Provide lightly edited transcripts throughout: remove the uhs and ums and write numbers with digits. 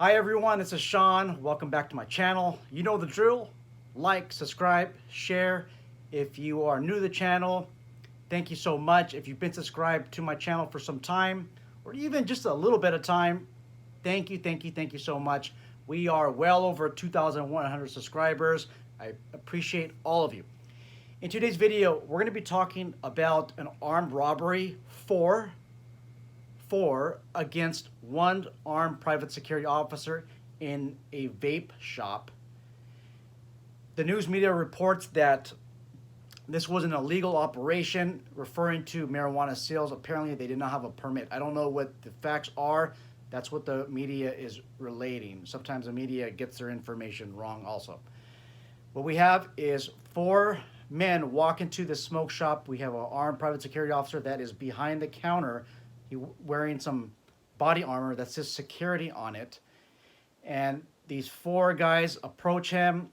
Hi everyone, this is Sean. Welcome back to my channel. You know the drill. Like, subscribe, share. If you are new to the channel, thank you so much. If you've been subscribed to my channel for some time, or even just a little bit of time, thank you, thank you, thank you so much. We are well over 2,100 subscribers. I appreciate all of you. In today's video, we're going to be talking about an armed robbery four against one armed private security officer in a vape shop. The news media reports that this was an illegal operation referring to marijuana sales. Apparently, they did not have a permit. I don't know what the facts are. That's what the media is relating. Sometimes the media gets their information wrong also. What we have is four men walk into the smoke shop. We have an armed private security officer that is behind the counter. He's wearing some body armor that says security on it. And these four guys approach him,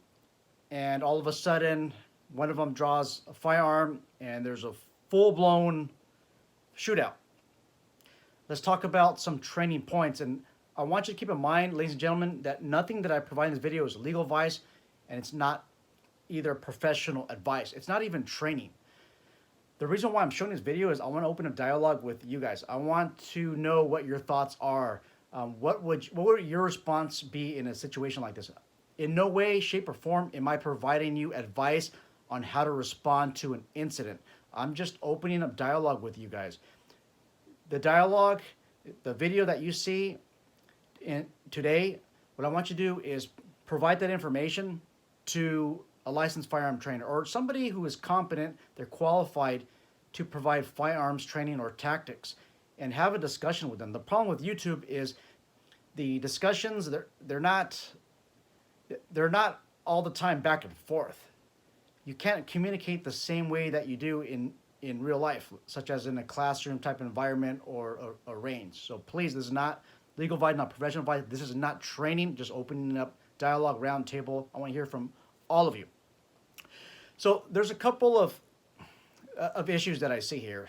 and all of a sudden, one of them draws a firearm, and there's a full-blown shootout. Let's talk about some training points. And I want you to keep in mind, ladies and gentlemen, that nothing that I provide in this video is legal advice, and it's not either professional advice. It's not even training. The reason why I'm showing this video is I want to open a dialogue with you guys. I want to know what your thoughts are. What would your response be in a situation like this? In no way, shape, or form am I providing you advice on how to respond to an incident. I'm just opening up dialogue with you guys. The dialogue, the video that you see today, what I want you to do is provide that information to a licensed firearm trainer or somebody who is competent, they're qualified to provide firearms training or tactics, and have a discussion with them. The problem with YouTube is the discussions, they're not all the time back and forth. You can't communicate the same way that you do in real life, such as in a classroom type environment or a range. So please, this is not legal advice, not professional advice. This is not training, just opening up dialogue, round table. I want to hear from all of you. So there's a couple of issues that I see here.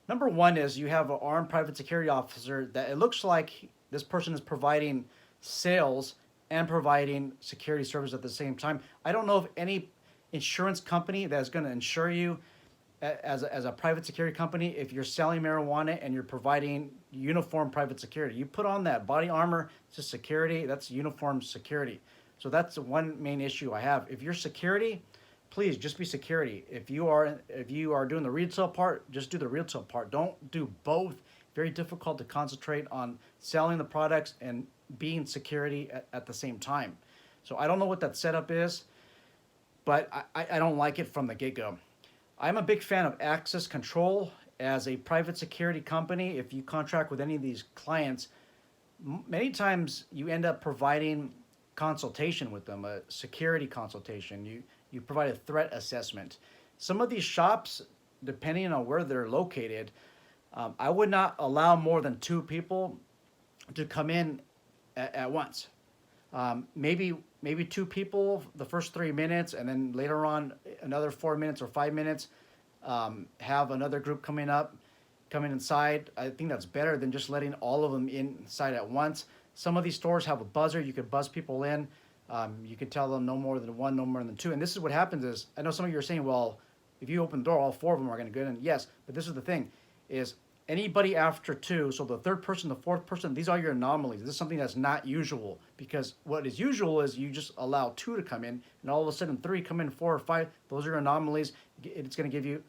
Number one is you have an armed private security officer that it looks like this person is providing sales and providing security service at the same time. I don't know of any insurance company that's going to insure you as a private security company if you're selling marijuana and you're providing uniform private security. You put on that body armor to security, that's uniform security. So that's the one main issue I have. If you're security, please just be security. If you are doing the retail part, just do the retail part. Don't do both. Very difficult to concentrate on selling the products and being security at the same time. So I don't know what that setup is, but I don't like it from the get-go. I'm a big fan of access control. As a private security company, if you contract with any of these clients, many times you end up providing consultation with them, a security consultation. You provide a threat assessment. Some of these shops, depending on where they're located, I would not allow more than two people to come in at once. Maybe two people the first 3 minutes, and then later on another 4 minutes or 5 minutes. Have another group coming inside. I think that's better than just letting all of them inside at once. Some of these stores have a buzzer. You could buzz people in. You could tell them no more than one, no more than two. And this is what happens is, I know some of you are saying, well, if you open the door, all four of them are going to go in. Yes, but this is the thing, is anybody after two, so the third person, the fourth person, these are your anomalies. This is something that's not usual, because what is usual is you just allow two to come in, and all of a sudden three come in, four or five. Those are your anomalies. It's going to give you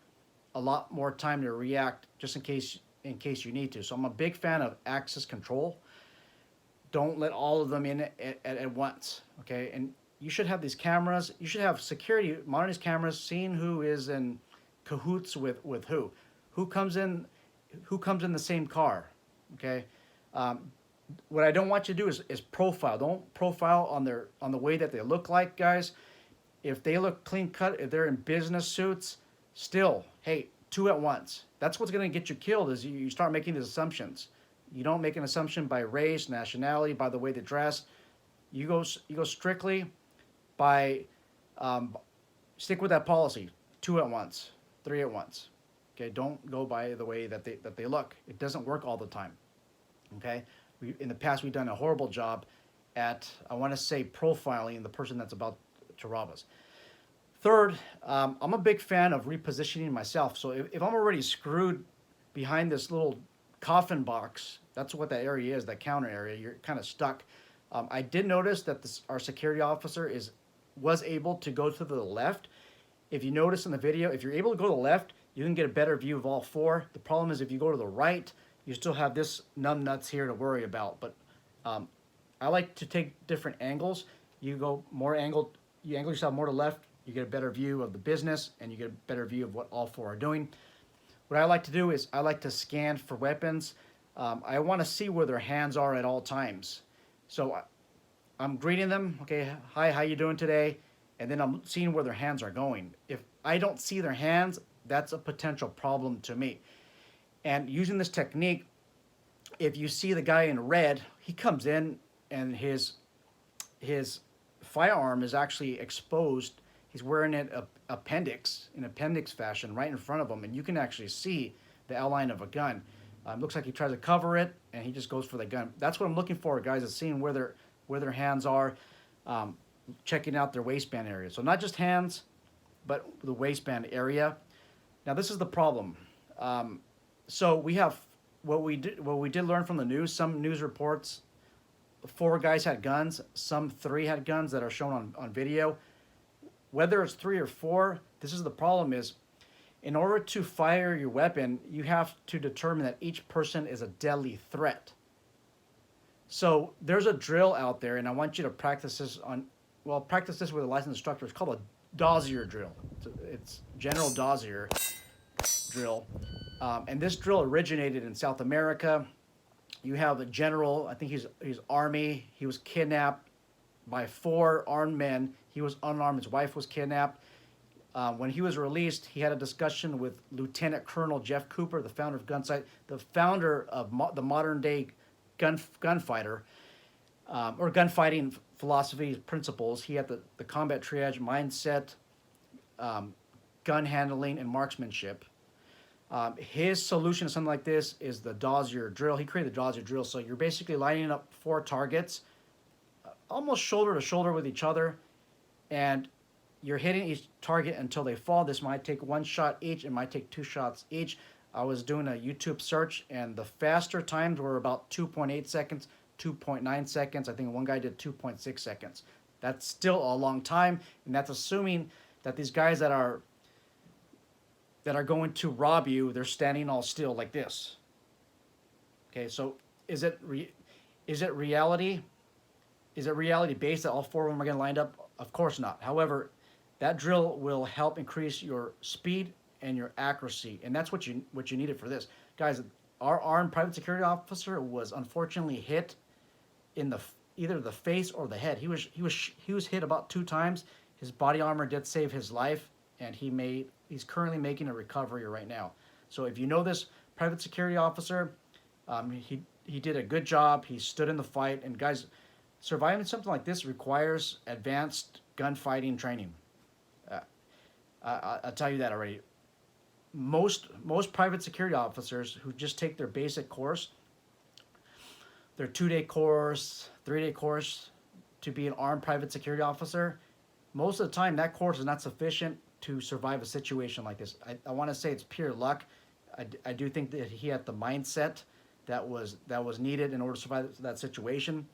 a lot more time to react just in case you need to. So I'm a big fan of access control. Don't let all of them in at once, okay? And you should have these cameras. You should have security monitoring these cameras, seeing who is in cahoots with who comes in the same car, okay? What I don't want you to do is profile. Don't profile on the way that they look like, guys. If they look clean cut, if they're in business suits, still, hey, two at once. That's what's going to get you killed, is you start making these assumptions. You don't make an assumption by race, nationality, by the way they dress. You go strictly by stick with that policy. Two at once, three at once. Okay, don't go by the way that they look. It doesn't work all the time. Okay, in the past we've done a horrible job at, I want to say, profiling the person that's about to rob us. Third, I'm a big fan of repositioning myself. So if I'm already screwed behind this little coffin box, that's what that area is, that counter area, you're kind of stuck. I did notice that our security officer was able to go to the left. If you notice in the video, if you're able to go to the left, you can get a better view of all four. The problem is if you go to the right, you still have this numbnuts here to worry about. But I like to take different angles. You go more angled, you angle yourself more to the left, you get a better view of the business, and you get a better view of what all four are doing. What I like to do is I like to scan for weapons. I want to see where their hands are at all times. So I'm greeting them, okay, hi, how you doing today? And then I'm seeing where their hands are going. If I don't see their hands, that's a potential problem to me. And using this technique, if you see the guy in red, he comes in and his firearm is actually exposed. He's wearing it in appendix fashion right in front of him, and you can actually see the outline of a gun. Looks like he tries to cover it, and he just goes for the gun. That's what I'm looking for, guys, is seeing where their hands are, checking out their waistband area. So not just hands, but the waistband area. Now this is the problem. So we have what we did learn from the news. Some news reports, 4 guys had guns, some 3 had guns that are shown on video. Whether it's 3 or 4, this is the problem is, in order to fire your weapon, you have to determine that each person is a deadly threat. So there's a drill out there, and I want you to practice this with a licensed instructor. It's called a Dozier Drill. It's General Dozier Drill. And this drill originated in South America. You have a general, I think he's Army. He was kidnapped by 4 armed men. He was unarmed. His wife was kidnapped. When he was released, he had a discussion with Lieutenant Colonel Jeff Cooper, the founder of Gunsight, the founder of the modern-day gunfighter, or gunfighting philosophy principles. He had the combat triage mindset, gun handling, and marksmanship. His solution to something like this is the Dozier Drill. He created the Dozier Drill. So you're basically lining up 4 targets, almost shoulder to shoulder with each other, and you're hitting each target until they fall. This might take 1 shot each. It might take 2 shots each. I was doing a YouTube search, and the faster times were about 2.8 seconds, 2.9 seconds. I think one guy did 2.6 seconds. That's still a long time, and that's assuming that these guys that are going to rob you, they're standing all still like this. Okay, so is it reality? Is it reality based that all 4 of them are going to line up? Of course not. However, that drill will help increase your speed and your accuracy, and that's what you needed for this, guys. Our armed private security officer was unfortunately hit in either the face or the head. He was hit about 2 times. His body armor did save his life, and he's currently making a recovery right now. So if you know this private security officer, he did a good job. He stood in the fight, and guys, surviving something like this requires advanced gunfighting training. I'll tell you that already. Most private security officers who just take their basic course, their 2-day course, 3-day course to be an armed private security officer, most of the time that course is not sufficient to survive a situation like this. I want to say it's pure luck. I do think that he had the mindset that was needed in order to survive that situation.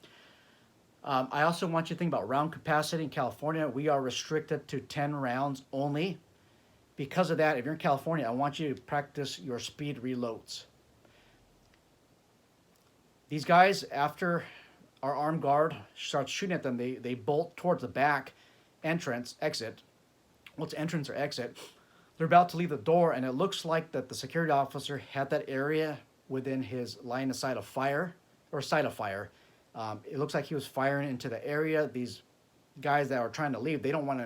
I also want you to think about round capacity in California. We are restricted to 10 rounds only. Because of that, if you're in California, I want you to practice your speed reloads. These guys, after our armed guard starts shooting at them, they bolt towards the back exit. Well, it's entrance or exit. They're about to leave the door, and it looks like that the security officer had that area within his line of sight of fire, or sight of fire. It looks like he was firing into the area. These guys that are trying to leave, they don't want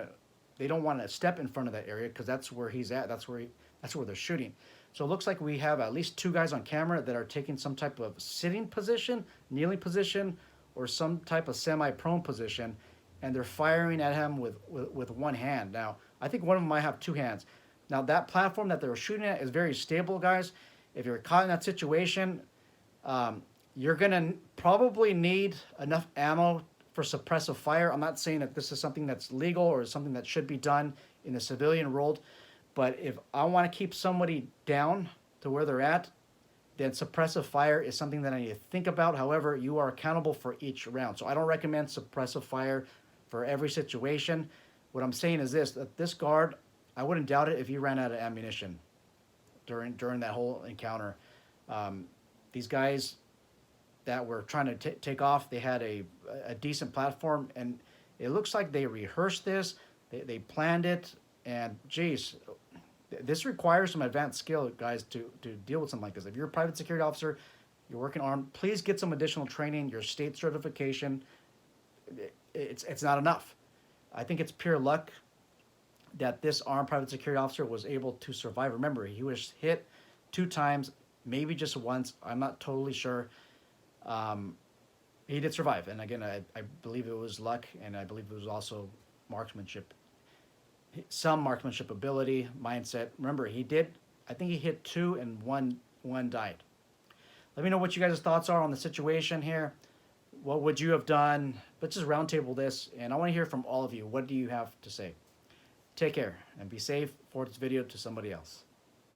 to step in front of that area because that's where he's at. That's where they're shooting. So it looks like we have at least 2 guys on camera that are taking some type of sitting position, kneeling position, or some type of semi-prone position, and they're firing at him with 1 hand. Now, I think one of them might have 2 hands. Now, that platform that they were shooting at is very stable, guys. If you're caught in that situation, you're going to probably need enough ammo for suppressive fire. I'm not saying that this is something that's legal or something that should be done in the civilian world, but if I want to keep somebody down to where they're at, then suppressive fire is something that I need to think about. However, you are accountable for each round. So I don't recommend suppressive fire for every situation. What I'm saying is this, that this guard, I wouldn't doubt it if he ran out of ammunition during that whole encounter. These guys that were trying to take off, they had a decent platform, and it looks like they rehearsed this, they planned it, and geez, this requires some advanced skill, guys, to deal with something like this. If you're a private security officer, you're working armed, please get some additional training. Your state certification, it's not enough. I think it's pure luck that this armed private security officer was able to survive. Remember, he was hit 2 times, maybe just once. I'm not totally sure. He did survive, and again, I believe it was luck, and I believe it was also marksmanship. Some marksmanship ability, mindset. Remember, I think he hit 2 and one died. Let me know what you guys' thoughts are on the situation here. What would you have done? Let's just roundtable this, and I want to hear from all of you. What do you have to say? Take care, and be safe. Forward this video to somebody else.